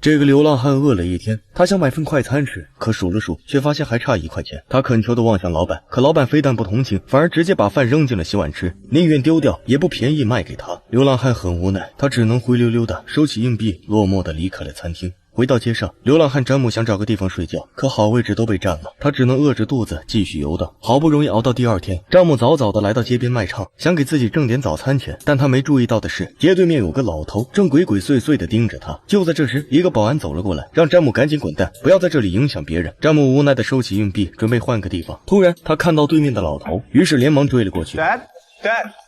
這個流浪漢餓了一天，他想買份快餐吃，可數了數，卻發現還差1塊錢。他懇求地望向老板，可老板非但不同情，反而直接把飯扔進了洗碗池，寧願丟掉也不便宜賣給他。流浪漢很無奈，他只能灰溜溜地收起硬幣，落寞地離開了餐廳。回到街上，流浪漢詹姆想找個地方睡覺，可好位置都被占了，他只能餓着肚子繼續遊蕩。好不容易熬到第2天，詹姆早早地來到街邊賣唱，想給自己掙點早餐錢，但他沒注意到的是，街對面有個老頭正鬼鬼祟祟地盯着他。就在這時，一個保安走了過來，讓詹姆趕緊滾蛋，不要在這裡影響別人。詹姆無奈地收起硬幣，準備換個地方。突然，他看到對面的老頭，於是連忙追了過去。Dad?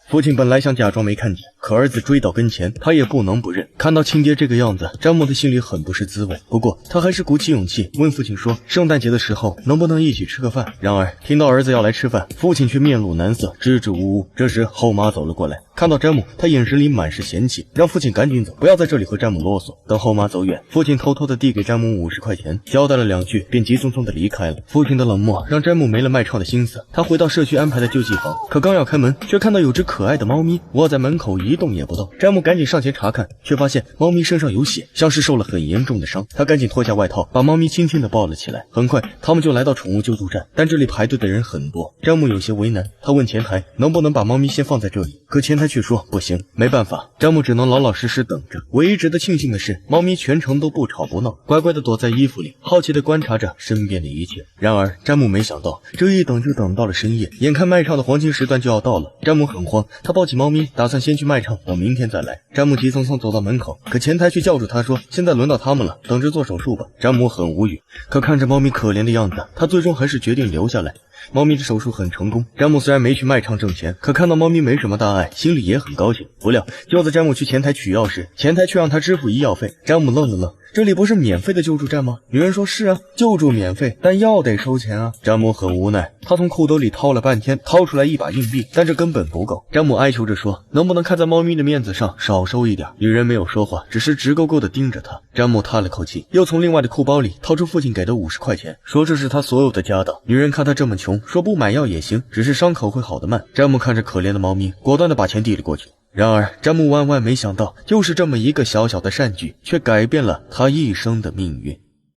父親本來想假裝沒看見，可兒子追到跟前，他也不能不認。看到親爹這個樣子，詹姆的心裡很不是滋味。不過他還是鼓起勇氣問父親說，聖誕節的時候能不能一起吃個飯。然而聽到兒子要來吃飯，父親卻面露難色，支支吾吾。這時後媽走了過來，看到詹姆，他眼神裡滿是嫌棄，讓父親趕緊走，不要在這裡和詹姆囉嗦。等後媽走遠，父親偷偷地遞給詹姆50塊錢，交代了2句，便急匆匆地離開了。父親的冷漠讓詹姆沒了賣唱的心思，他回到社區安排的救濟房，可剛要開門，卻看到有只可愛的貓咪窩在門口一動也不動。詹姆趕緊上前查看，卻發現貓咪身上有血，像是受了很嚴重的傷。他趕緊脫下外套，把貓咪輕輕地抱了起来。很快他們就来到寵物救助站，但這裡排隊的人很多，詹姆有些為难，他問前台能不能把貓咪先放在這裡，可前台卻說不行。沒辦法，詹姆只能老老實實等着。唯一值得慶幸的是，貓咪全程都不吵不鬧，乖乖地躲在衣服裡，好奇地觀察着身邊的一切。然而詹姆沒想到，這一等就等到了深夜，眼看賣唱的黄金時段就要到了，詹姆很慌，他抱起猫咪，打算先去卖唱，等明天再来。詹姆急匆匆走到门口，可前台却叫住他說，現在輪到他們了，等着做手術吧。詹姆很無語，可看着貓咪可憐的樣子，他最終還是決定留下來。猫咪的手術很成功，詹姆雖然沒去賣唱掙錢，可看到猫咪沒什麼大礙，心裡也很高興。不料就在詹姆去前台取藥时，前台卻讓他支付醫藥費。詹姆愣了愣，這裡不是免費的救助站嗎？女人說是啊，救助免費，但藥得收錢啊。詹姆很無奈，他從褲兜裡掏了半天，掏出來1把硬幣，但這根本不夠。詹姆哀求着說，能不能看在貓咪的面子上少收一點。女人沒有說話，只是直勾勾地盯着他。詹姆嘆了口氣，又從另外的褲包裡掏出父親給的50塊錢，說這是他所有的家當。女人看他這麼窮，說不買藥也行，只是傷口會好得慢。詹姆看着可憐的貓咪，果斷地把錢遞了過去。然而詹姆萬萬沒想到，就是這麼一個小小的善舉，卻改變了他一生的命運。